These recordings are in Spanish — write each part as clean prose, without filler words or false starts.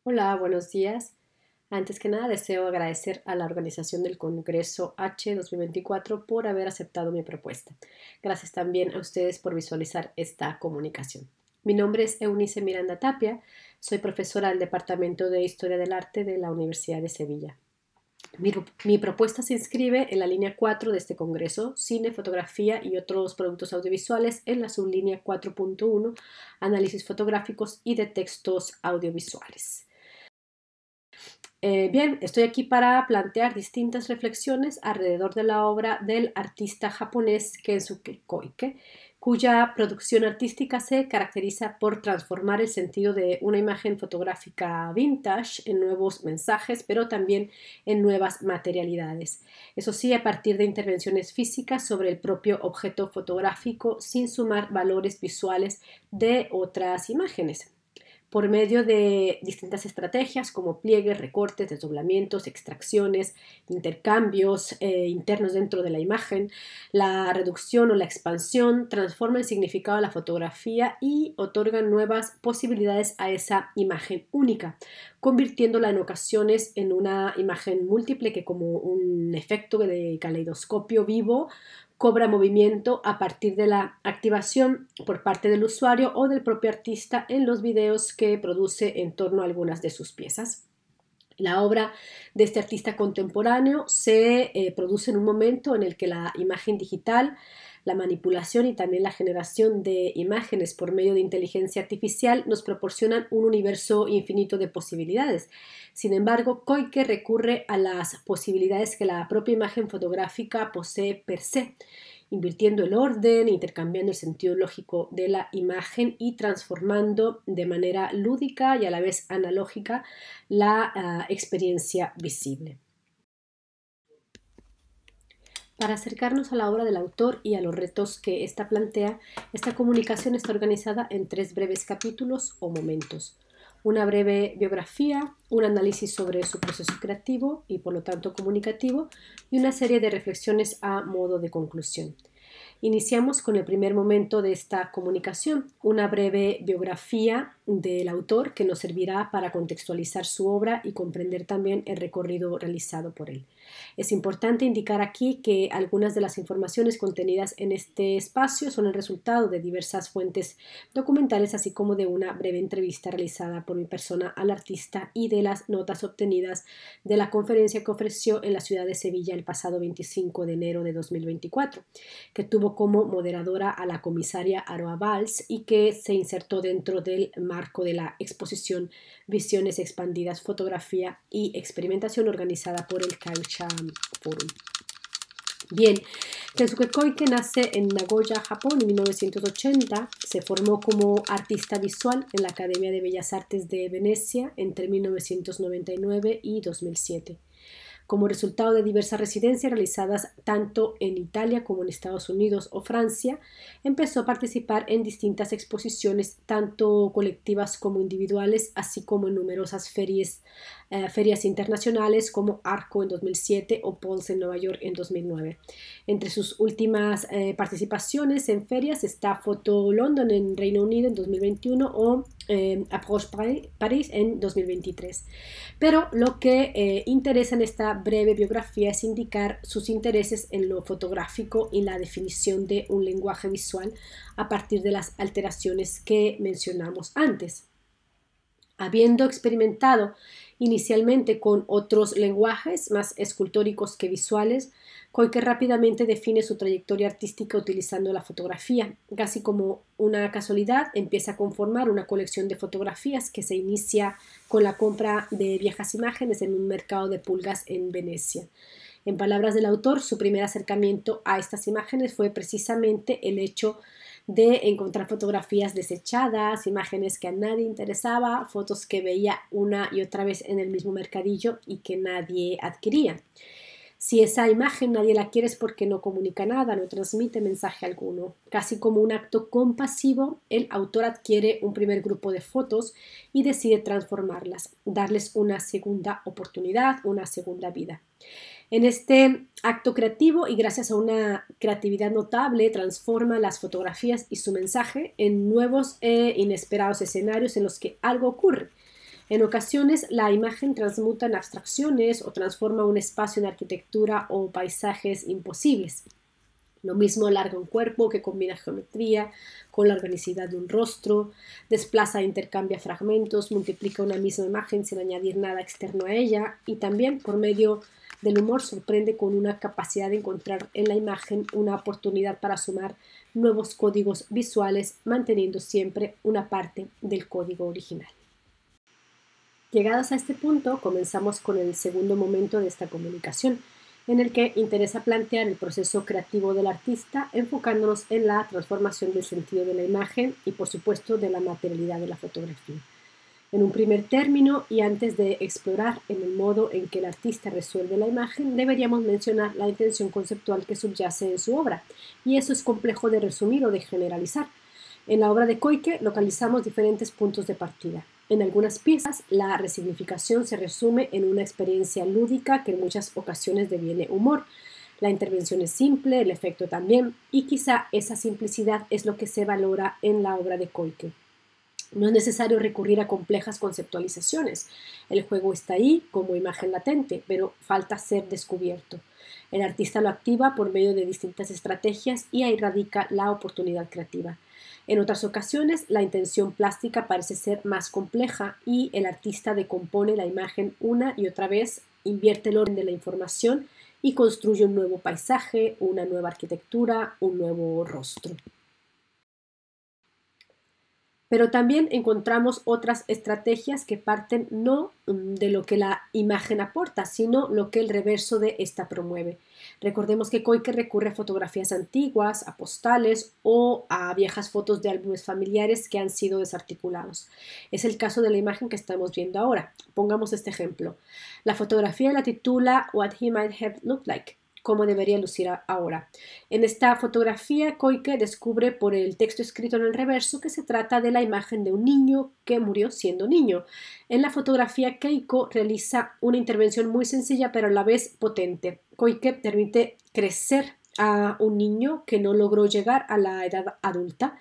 Hola, buenos días. Antes que nada, deseo agradecer a la organización del Congreso H 2024 por haber aceptado mi propuesta. Gracias también a ustedes por visualizar esta comunicación. Mi nombre es Eunice Miranda Tapia, soy profesora del Departamento de Historia del Arte de la Universidad de Sevilla. Mi propuesta se inscribe en la línea 4 de este Congreso, cine, fotografía y otros productos audiovisuales, en la sublínea 4.1, análisis fotográficos y de textos audiovisuales. Bien, estoy aquí para plantear distintas reflexiones alrededor de la obra del artista japonés Kensuke Koike, cuya producción artística se caracteriza por transformar el sentido de una imagen fotográfica vintage en nuevos mensajes, pero también en nuevas materialidades. Eso sí, a partir de intervenciones físicas sobre el propio objeto fotográfico, sin sumar valores visuales de otras imágenes por medio de distintas estrategias como pliegues, recortes, desdoblamientos, extracciones, intercambios internos dentro de la imagen. La reducción o la expansión transforma el significado de la fotografía y otorgan nuevas posibilidades a esa imagen única, convirtiéndola en ocasiones en una imagen múltiple que, como un efecto de caleidoscopio vivo, cobra movimiento a partir de la activación por parte del usuario o del propio artista en los videos que produce en torno a algunas de sus piezas. La obra de este artista contemporáneo se produce en un momento en el que la imagen digital, la manipulación y también la generación de imágenes por medio de inteligencia artificial nos proporcionan un universo infinito de posibilidades. Sin embargo, Koike recurre a las posibilidades que la propia imagen fotográfica posee per se, invirtiendo el orden, intercambiando el sentido lógico de la imagen y transformando de manera lúdica y a la vez analógica la experiencia visible. Para acercarnos a la obra del autor y a los retos que ésta plantea, esta comunicación está organizada en 3 breves capítulos o momentos. Una breve biografía, un análisis sobre su proceso creativo y por lo tanto comunicativo, y una serie de reflexiones a modo de conclusión. Iniciamos con el primer momento de esta comunicación, una breve biografía del autor que nos servirá para contextualizar su obra y comprender también el recorrido realizado por él. Es importante indicar aquí que algunas de las informaciones contenidas en este espacio son el resultado de diversas fuentes documentales, así como de una breve entrevista realizada por mi persona al artista y de las notas obtenidas de la conferencia que ofreció en la ciudad de Sevilla el pasado 25 de enero de 2024, que tuvo como moderadora a la comisaria Aroa Valls y que se insertó dentro del marco de la exposición Visiones Expandidas, Fotografía y Experimentación, organizada por el Kausha Forum. Bien, Kensuke Koike nace en Nagoya, Japón, en 1980. Se formó como artista visual en la Academia de Bellas Artes de Venecia entre 1999 y 2007. Como resultado de diversas residencias realizadas tanto en Italia como en Estados Unidos o Francia, empezó a participar en distintas exposiciones, tanto colectivas como individuales, así como en numerosas ferias internacionales como Arco en 2007 o Pulse en Nueva York en 2009. Entre sus últimas participaciones en ferias está Photo London en Reino Unido en 2021 o Approche Paris en 2023. Pero lo que interesa en esta breve biografía es indicar sus intereses en lo fotográfico y la definición de un lenguaje visual a partir de las alteraciones que mencionamos antes. Habiendo experimentado inicialmente con otros lenguajes más escultóricos que visuales, Koike rápidamente define su trayectoria artística utilizando la fotografía. Casi como una casualidad, empieza a conformar una colección de fotografías que se inicia con la compra de viejas imágenes en un mercado de pulgas en Venecia. En palabras del autor, su primer acercamiento a estas imágenes fue precisamente el hecho de encontrar fotografías desechadas, imágenes que a nadie interesaba, fotos que veía una y otra vez en el mismo mercadillo y que nadie adquiría. Si esa imagen nadie la quiere es porque no comunica nada, no transmite mensaje alguno. Casi como un acto compasivo, el autor adquiere un primer grupo de fotos y decide transformarlas, darles una segunda oportunidad, una segunda vida. En este acto creativo y gracias a una creatividad notable, transforma las fotografías y su mensaje en nuevos e inesperados escenarios en los que algo ocurre. En ocasiones, la imagen transmuta en abstracciones o transforma un espacio en arquitectura o paisajes imposibles. Lo mismo alarga un cuerpo que combina geometría con la organicidad de un rostro, desplaza e intercambia fragmentos, multiplica una misma imagen sin añadir nada externo a ella y también por medio del humor sorprende con una capacidad de encontrar en la imagen una oportunidad para sumar nuevos códigos visuales, manteniendo siempre una parte del código original. Llegados a este punto, comenzamos con el segundo momento de esta comunicación, en el que interesa plantear el proceso creativo del artista, enfocándonos en la transformación del sentido de la imagen y, por supuesto, de la materialidad de la fotografía. En un primer término, y antes de explorar en el modo en que el artista resuelve la imagen, deberíamos mencionar la intención conceptual que subyace en su obra, y eso es complejo de resumir o de generalizar. En la obra de Koike localizamos diferentes puntos de partida. En algunas piezas, la resignificación se resume en una experiencia lúdica que en muchas ocasiones deviene humor. La intervención es simple, el efecto también, y quizá esa simplicidad es lo que se valora en la obra de Koike. No es necesario recurrir a complejas conceptualizaciones. El juego está ahí como imagen latente, pero falta ser descubierto. El artista lo activa por medio de distintas estrategias y ahí radica la oportunidad creativa. En otras ocasiones, la intención plástica parece ser más compleja y el artista decompone la imagen una y otra vez, invierte el orden de la información y construye un nuevo paisaje, una nueva arquitectura, un nuevo rostro. Pero también encontramos otras estrategias que parten no de lo que la imagen aporta, sino lo que el reverso de esta promueve. Recordemos que Koike recurre a fotografías antiguas, a postales o a viejas fotos de álbumes familiares que han sido desarticulados. Es el caso de la imagen que estamos viendo ahora. Pongamos este ejemplo. La fotografía la titula What He Might Have Looked Like, cómo debería lucir ahora. En esta fotografía, Koike descubre por el texto escrito en el reverso que se trata de la imagen de un niño que murió siendo niño. En la fotografía, Keiko realiza una intervención muy sencilla pero a la vez potente. Koike permite crecer a un niño que no logró llegar a la edad adulta.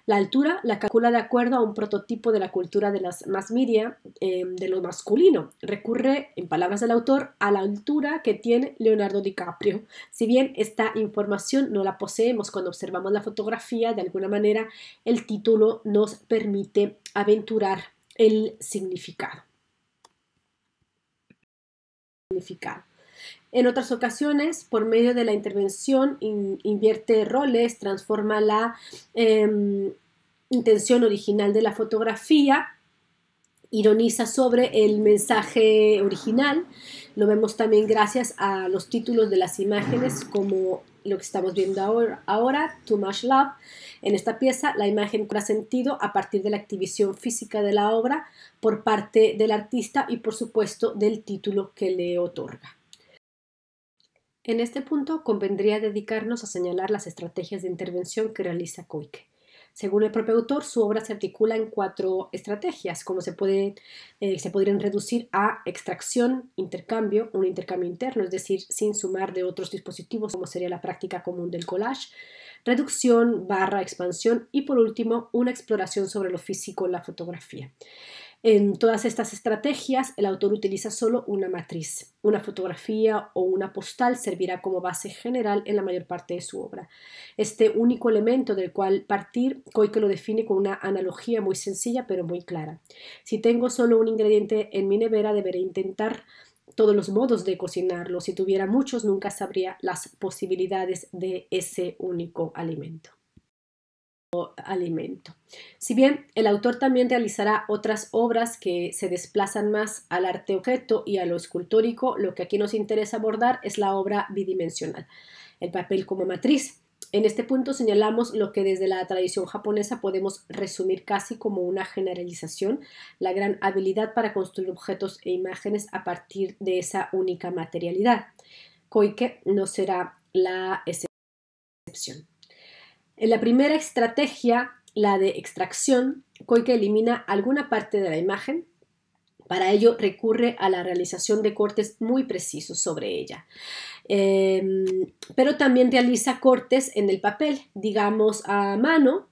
La altura la calcula de acuerdo a un prototipo de la cultura de las mass media de lo masculino. Recurre, en palabras del autor, a la altura que tiene Leonardo DiCaprio. Si bien esta información no la poseemos cuando observamos la fotografía, de alguna manera el título nos permite aventurar el significado. En otras ocasiones, por medio de la intervención, invierte roles, transforma la intención original de la fotografía, ironiza sobre el mensaje original. Lo vemos también gracias a los títulos de las imágenes, como lo que estamos viendo ahora, Too Much Love. En esta pieza, la imagen cobra sentido a partir de la activación física de la obra por parte del artista y, por supuesto, del título que le otorga. En este punto convendría dedicarnos a señalar las estrategias de intervención que realiza Koike. Según el propio autor, su obra se articula en 4 estrategias, como se podrían reducir a extracción, intercambio, un intercambio interno, es decir, sin sumar de otros dispositivos, como sería la práctica común del collage, reducción, expansión y, por último, una exploración sobre lo físico en la fotografía. En todas estas estrategias, el autor utiliza solo una matriz. Una fotografía o una postal servirá como base general en la mayor parte de su obra. Este único elemento del cual partir, Koike lo define con una analogía muy sencilla pero muy clara. Si tengo solo un ingrediente en mi nevera, deberé intentar todos los modos de cocinarlo. Si tuviera muchos, nunca sabría las posibilidades de ese único alimento. Si bien el autor también realizará otras obras que se desplazan más al arte objeto y a lo escultórico, lo que aquí nos interesa abordar es la obra bidimensional, el papel como matriz. En este punto señalamos lo que desde la tradición japonesa podemos resumir casi como una generalización, la gran habilidad para construir objetos e imágenes a partir de esa única materialidad. Koike no será la excepción. En la primera estrategia, la de extracción, Koike elimina alguna parte de la imagen, Para ello recurre a la realización de cortes muy precisos sobre ella. Pero también realiza cortes en el papel, digamos a mano,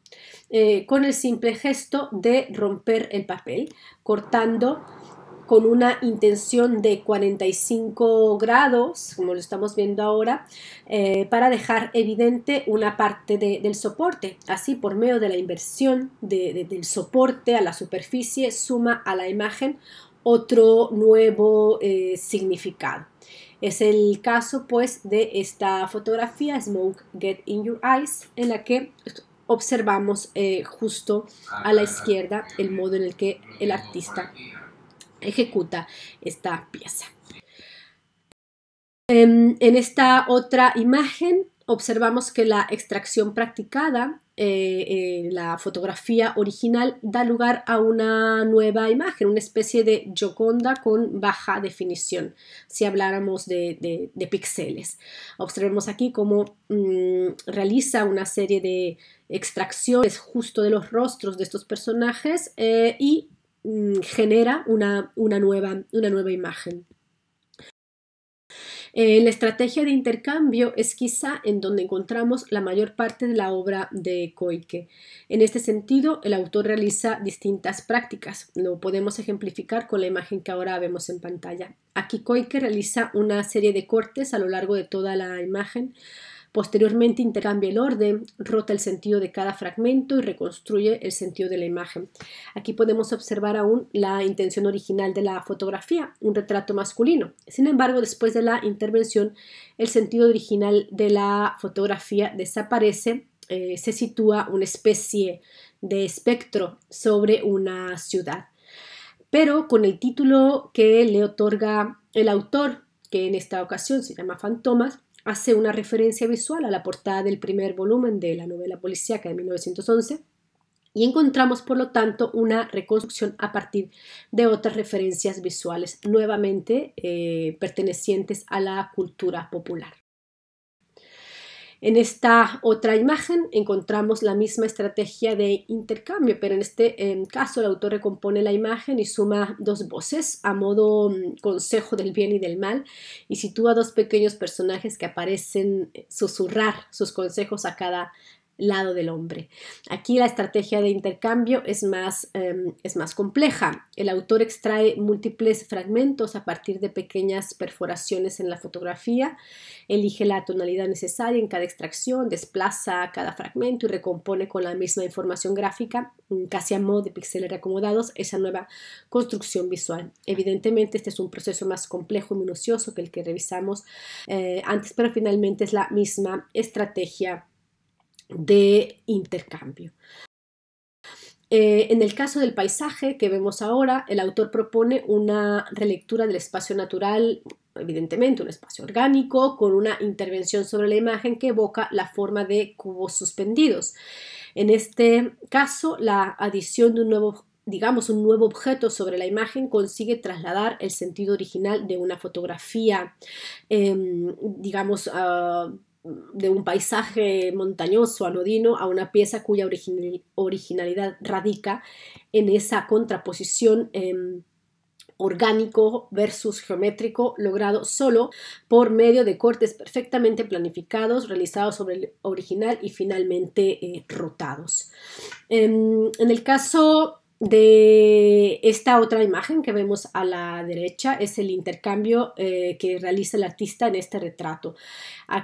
con el simple gesto de romper el papel, cortando con una intención de 45 grados, como lo estamos viendo ahora, para dejar evidente una parte del soporte. Así, por medio de la inversión del soporte a la superficie, suma a la imagen otro nuevo significado. Es el caso, pues, de esta fotografía, Smoke Get in Your Eyes, en la que observamos justo a la izquierda el modo en el que el artista ejecuta esta pieza. En esta otra imagen observamos que la extracción practicada, la fotografía original, da lugar a una nueva imagen, una especie de Gioconda con baja definición, si habláramos de píxeles. Observemos aquí cómo realiza una serie de extracciones justo de los rostros de estos personajes y genera una nueva imagen. La estrategia de intercambio es quizá en donde encontramos la mayor parte de la obra de Koike. En este sentido, el autor realiza distintas prácticas. Lo podemos ejemplificar con la imagen que ahora vemos en pantalla. Aquí Koike realiza una serie de cortes a lo largo de toda la imagen. Posteriormente intercambia el orden, rota el sentido de cada fragmento y reconstruye el sentido de la imagen. Aquí podemos observar aún la intención original de la fotografía, un retrato masculino. Sin embargo, después de la intervención, el sentido original de la fotografía desaparece, se sitúa una especie de espectro sobre una ciudad. Pero con el título que le otorga el autor, que en esta ocasión se llama Fantomas, hace una referencia visual a la portada del primer volumen de la novela policíaca de 1911 y encontramos, por lo tanto, una reconstrucción a partir de otras referencias visuales, nuevamente pertenecientes a la cultura popular. En esta otra imagen encontramos la misma estrategia de intercambio, pero en este caso el autor recompone la imagen y suma dos voces a modo consejo del bien y del mal y sitúa dos pequeños personajes que aparecen susurrar sus consejos a cada lado del hombre. Aquí la estrategia de intercambio es más compleja. El autor extrae múltiples fragmentos a partir de pequeñas perforaciones en la fotografía, elige la tonalidad necesaria en cada extracción, desplaza cada fragmento y recompone con la misma información gráfica, casi a modo de píxeles reacomodados, esa nueva construcción visual. Evidentemente este es un proceso más complejo y minucioso que el que revisamos antes, pero finalmente es la misma estrategia de intercambio. En el caso del paisaje que vemos ahora, el autor propone una relectura del espacio natural, evidentemente un espacio orgánico, con una intervención sobre la imagen que evoca la forma de cubos suspendidos. En este caso, la adición de un nuevo objeto sobre la imagen consigue trasladar el sentido original de una fotografía, de un paisaje montañoso anodino a una pieza cuya originalidad radica en esa contraposición orgánico versus geométrico logrado solo por medio de cortes perfectamente planificados realizados sobre el original y finalmente rotados. En el caso de esta otra imagen que vemos a la derecha es el intercambio que realiza el artista en este retrato.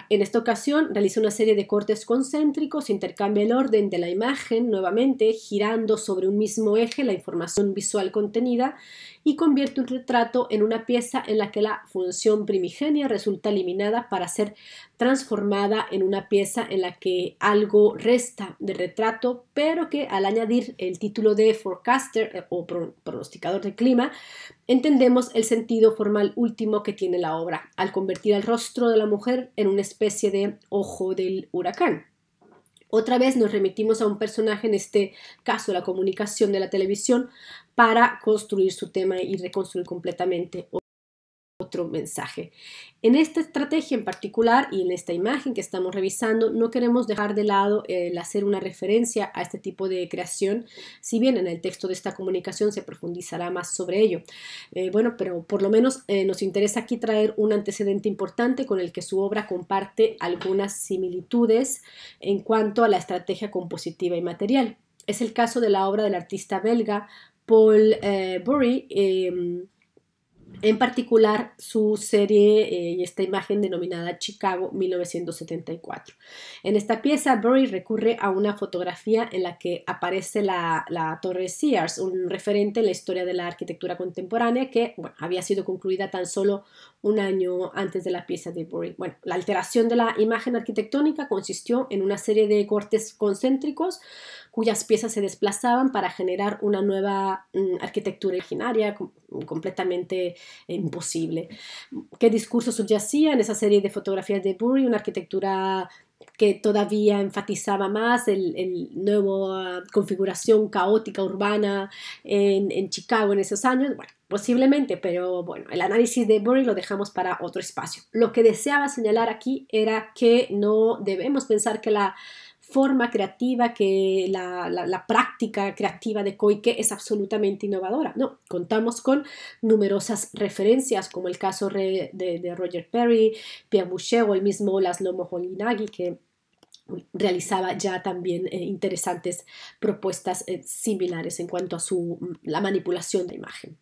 En esta ocasión realiza una serie de cortes concéntricos, intercambia el orden de la imagen nuevamente girando sobre un mismo eje la información visual contenida y convierte un retrato en una pieza en la que la función primigenia resulta eliminada para ser transformada en una pieza en la que algo resta de retrato, pero que al añadir el título de forecaster o pronosticador de clima, entendemos el sentido formal último que tiene la obra, al convertir el rostro de la mujer en una especie de ojo del huracán. Otra vez nos remitimos a un personaje, en este caso la comunicación de la televisión, para construir su tema y reconstruir completamente otro mensaje. En esta estrategia en particular y en esta imagen que estamos revisando, no queremos dejar de lado el hacer una referencia a este tipo de creación, si bien en el texto de esta comunicación se profundizará más sobre ello. Bueno, pero por lo menos nos interesa aquí traer un antecedente importante con el que su obra comparte algunas similitudes en cuanto a la estrategia compositiva y material. Es el caso de la obra del artista belga Paul Bury, en particular su serie y esta imagen denominada Chicago 1974. En esta pieza, Bury recurre a una fotografía en la que aparece la Torre Sears, un referente en la historia de la arquitectura contemporánea que había sido concluida tan solo un año antes de la pieza de Bury. Bueno, la alteración de la imagen arquitectónica consistió en una serie de cortes concéntricos cuyas piezas se desplazaban para generar una nueva arquitectura originaria completamente imposible. ¿Qué discurso subyacía en esa serie de fotografías de Bury? Una arquitectura que todavía enfatizaba más el nueva configuración caótica urbana en Chicago en esos años. Bueno, posiblemente, pero bueno, el análisis de Bury lo dejamos para otro espacio. Lo que deseaba señalar aquí era que no debemos pensar que la forma creativa, que la práctica creativa de Koike es absolutamente innovadora. No, contamos con numerosas referencias, como el caso de Roger Perry, Pierre Boucher o el mismo Laszlo Moholy-Nagy, que realizaba ya también interesantes propuestas similares en cuanto a la manipulación de imagen.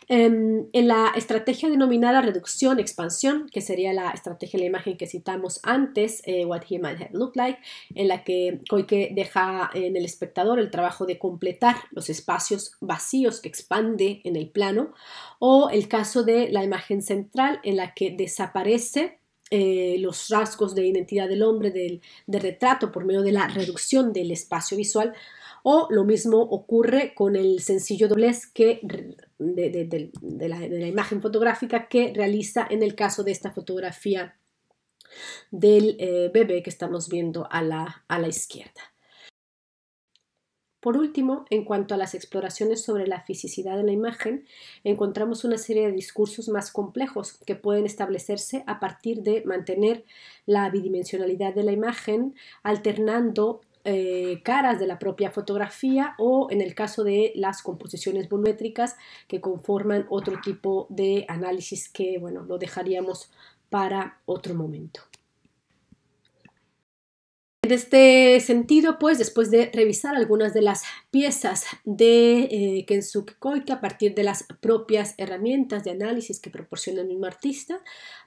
En la estrategia denominada reducción-expansión, que sería la estrategia de la imagen que citamos antes, What He Might Have Looked Like, en la que Koike deja en el espectador el trabajo de completar los espacios vacíos que expande en el plano, o el caso de la imagen central, en la que desaparece los rasgos de identidad del hombre del retrato por medio de la reducción del espacio visual, o lo mismo ocurre con el sencillo doblez de la imagen fotográfica que realiza en el caso de esta fotografía del bebé que estamos viendo a la izquierda. Por último, en cuanto a las exploraciones sobre la fisicidad de la imagen, encontramos una serie de discursos más complejos que pueden establecerse a partir de mantener la bidimensionalidad de la imagen, alternando caras de la propia fotografía o en el caso de las composiciones volumétricas que conforman otro tipo de análisis que, bueno, lo dejaríamos para otro momento. En este sentido, pues, después de revisar algunas de las piezas de Kensuke Koike a partir de las propias herramientas de análisis que proporciona el mismo artista,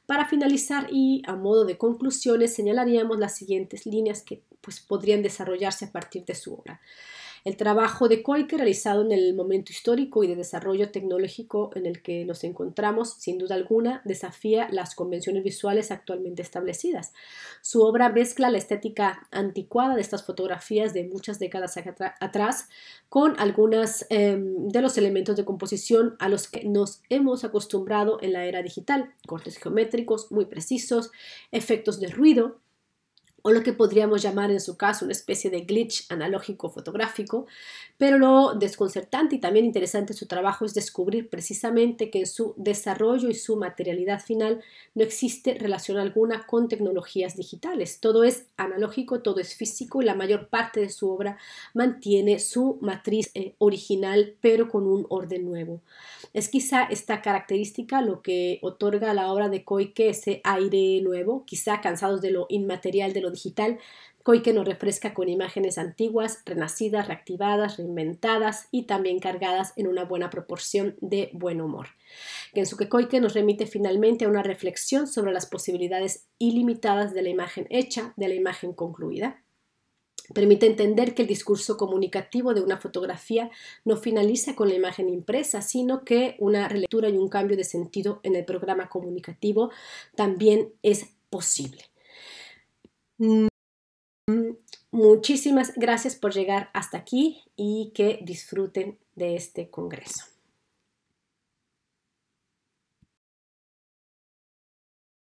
para finalizar y a modo de conclusiones señalaríamos las siguientes líneas que pues, podrían desarrollarse a partir de su obra. El trabajo de Koike realizado en el momento histórico y de desarrollo tecnológico en el que nos encontramos, sin duda alguna, desafía las convenciones visuales actualmente establecidas. Su obra mezcla la estética anticuada de estas fotografías de muchas décadas atrás con algunos de los elementos de composición a los que nos hemos acostumbrado en la era digital, cortes geométricos muy precisos, efectos de ruido, o lo que podríamos llamar en su caso una especie de glitch analógico fotográfico, pero lo desconcertante y también interesante de su trabajo es descubrir precisamente que en su desarrollo y su materialidad final no existe relación alguna con tecnologías digitales. Todo es analógico, todo es físico y la mayor parte de su obra mantiene su matriz original, pero con un orden nuevo. Es quizá esta característica lo que otorga a la obra de Koike ese aire nuevo, quizá cansados de lo inmaterial, de lo digital. Koike nos refresca con imágenes antiguas, renacidas, reactivadas, reinventadas y también cargadas en una buena proporción de buen humor. Kensuke Koike nos remite finalmente a una reflexión sobre las posibilidades ilimitadas de la imagen hecha, de la imagen concluida. Permite entender que el discurso comunicativo de una fotografía no finaliza con la imagen impresa, sino que una relectura y un cambio de sentido en el programa comunicativo también es posible. Muchísimas gracias por llegar hasta aquí y que disfruten de este congreso.